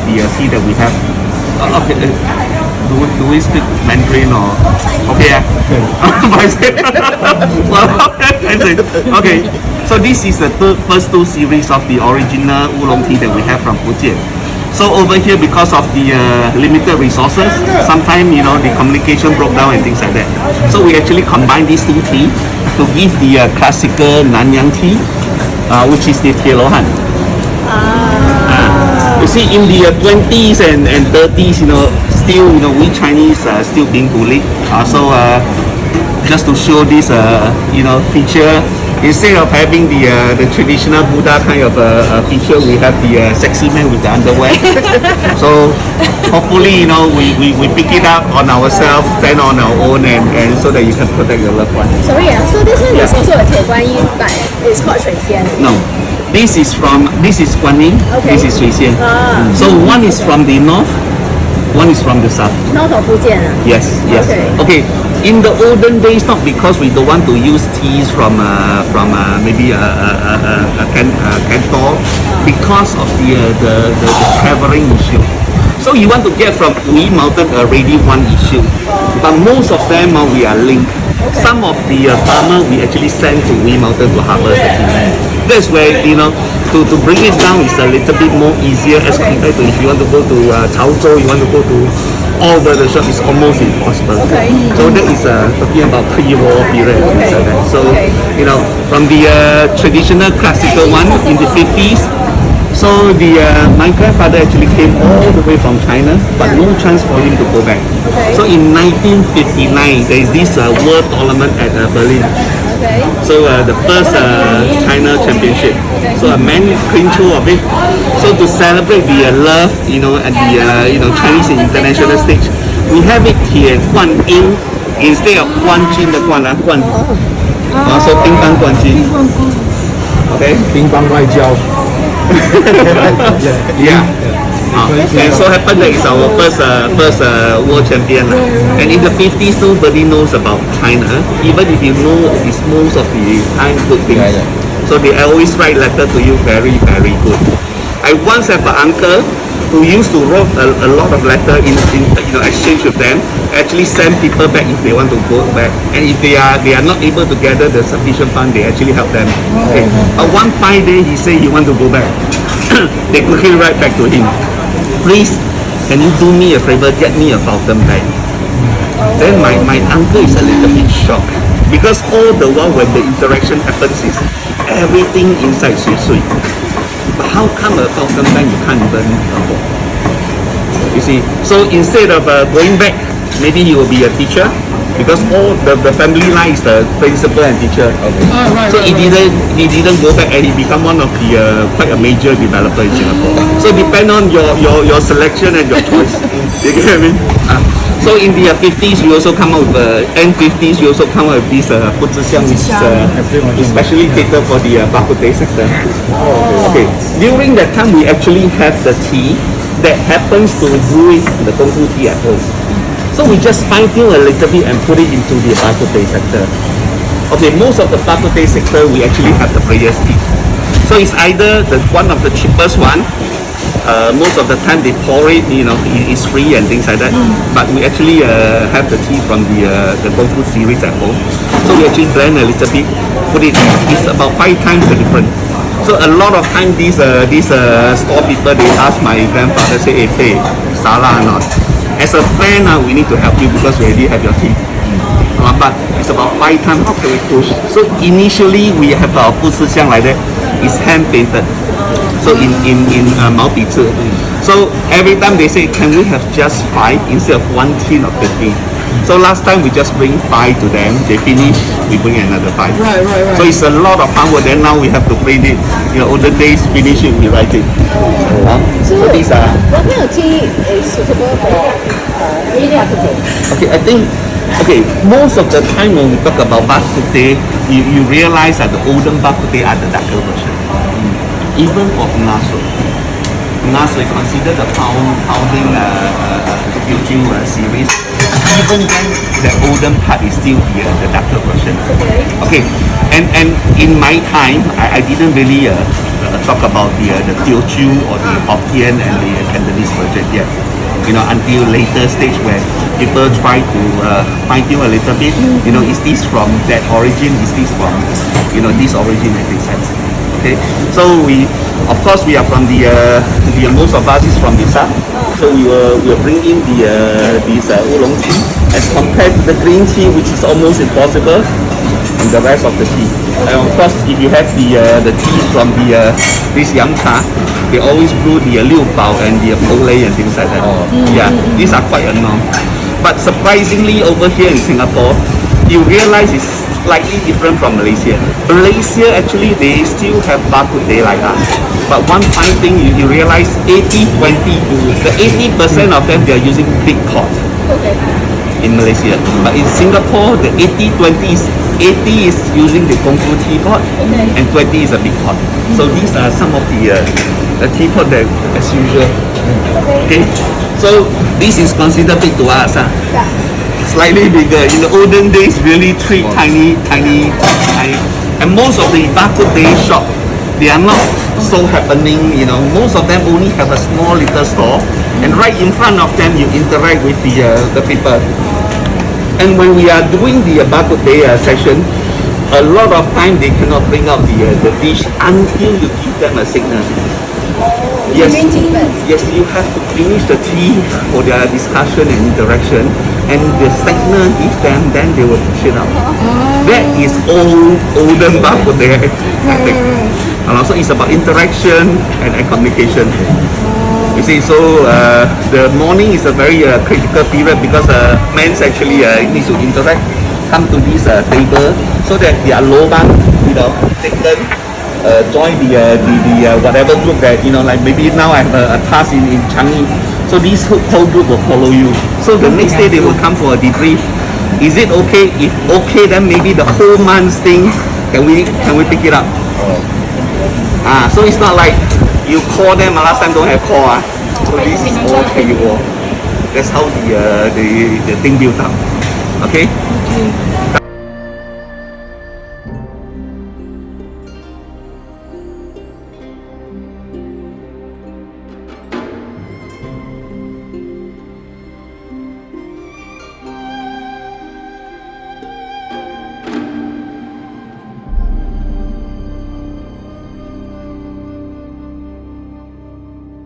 the tea that we have. Okay, do we speak Mandarin or okay? Okay, so this is the first two series of the original oolong tea that we have from Fujian. So over here, because of the limited resources, sometimes the communication broke down and things like that. So we actually combine these two tea to give the classical Nanyang tea, which is the Tie Luo Han. You see, in the 20s and 30s, still, we Chinese are still being bullied. So just to show this, feature, instead of having the traditional Buddha kind of feature, we have the sexy man with the underwear. So hopefully, we pick it up on ourselves, stand on our own, and so that you can protect your loved one. Sorry, so this one is also a Tie Guanyin, but it's called Shui Xian. No. This is Guanyin, okay. This is Shui Xian. So one is from the north, one is from the south. North of Fujian. Yes. Okay. In the olden days, not because we don't want to use teas from maybe a cantor, because of the traveling issue. So you want to get from Wuyi Mountain already one issue, but most of them we are linked. Okay. Some of the farmer we actually send to Wuyi Mountain to harvest the tea. That's where to bring it down is a little bit more easier as compared to if you want to go to Chaozhou, you want to go to all over the shop, is almost impossible. Okay. So that is talking about pre-war period. Okay. So from the traditional classical one in the 50s. So my grandfather actually came all the way from China, but no chance for him to go back. Okay. So in 1959, there is this world tournament at Berlin. Okay. So the first China championship. Okay. So a man clean through of it. So to celebrate the love, at the Chinese international stage, we have it here, Guan Yin, instead of Guan Jin, the Guan Guan. So Ping Bang Guan Jin. Okay. Ping Bang Wai Jiao. Yeah. And so happened that it's our first world champion. And in the 50s, nobody knows about China. Even if you know, it's most of the time good things. So they always write letter to you very, very good. I once have an uncle who used to write a lot of letter in exchange with them. Actually send people back if they want to go back, and if they are not able to gather the sufficient fund, they actually help them. Okay. But one fine day he said he want to go back. They quickly write back to him, please, can you do me a favor, get me a fountain pen? Then my uncle is a little bit shocked, because all the while when the interaction happens is everything inside sweet. But how come a fountain pen you can't even afford? You see, so instead of going back, maybe he will be a teacher, because all the family line is the principal and teacher. Okay. So he didn't go back, and he become one of the quite a major developer in Singapore. So depend on your selection and your choice. You get what I mean? So in the 50s, we also come out with end 50s, we also come out with this 不知香, which is especially catered for the Bak Kut Teh sector. Okay. During that time, we actually have the tea that happens to brew the Kung Fu tea at home. So we just fine-tune a little bit and put it into the Bak Kut Teh sector. Okay, most of the Bak Kut Teh sector, we actually have the prayers tea. So it's either one of the cheapest one. Most of the time they pour it, it's free and things like that. But we actually have the tea from the Kung Fu series at home. So we actually blend a little bit, put it. It's about 5 times the difference. So a lot of time these store people, they ask my grandfather, say, hey, salah or not? As a friend, we need to help you because we already have your tea. But it's about 5 times, how can we push? So initially we have our 不知香 like that. It's hand painted. So in 毛笔字. So every time they say, can we have just 5 instead of 1 tin of 50? So last time we just bring 5 to them. They finish, we bring another 5. Right. So it's a lot of hard work. Then now we have to print it. Older days, finish it, we write it. So these are. What kind of tea is suitable for Bak Kut Teh? Okay, I think. Okay, most of the time when we talk about Bak Kut Teh, you realize that the olden Bak Kut Teh are the darker version. Even for Naso. Nas we consider the founding Teochew series. Even then, the olden part is still the darker version. Okay, and in my time, I didn't really talk about the Teochew or the Hokkien and the Cantonese version yet. You know, until later stage where people try to fine tune a little bit. You know, is this from that origin? Is this from this origin and things like that. Okay, so of course we are from the most of us is from the south. So we will bring in this oolong tea as compared to the green tea, which is almost impossible, and the rest of the tea. And of course, if you have the tea from this yam cha, they always brew the liu bao and the polei and things like that. Yeah, these are quite unknown. But surprisingly, over here in Singapore, you realize it's slightly different from Malaysia. Malaysia actually they still have Bak Kut Teh like us. But one funny thing you realize 80-20, the 80% of them they are using big pot in Malaysia. But in Singapore the 80-20 is 80 is using the Kung Fu teapot and 20 is a big pot. So these are some of the teapot that as usual. Okay. So this is considered big to us. Slightly bigger. In the olden days, really tiny. And most of the Bak Kut Teh shop, they are not so happening. You know, most of them only have a small little store, and right in front of them, you interact with the people. And when we are doing the Bak Kut Teh session, a lot of time they cannot bring out the dish until you give them a signal. Yes, you have to finish the tea for their discussion and interaction, and the signal give them, then they will push it out. That is olden Bak Kut Teh tactic. And also it's about interaction and communication. You see, so the morning is a very critical period because men actually need to interact, come to this table so that their lobang, take turn. Join the whatever group that like maybe now I have a task in Changi, so this whole group will follow you. So the next day they will come for a debrief. Is it okay? If okay, then maybe the whole month's thing can we pick it up? So it's not like you call them. Last time don't have call. So this is all table. That's how the thing built up. Okay.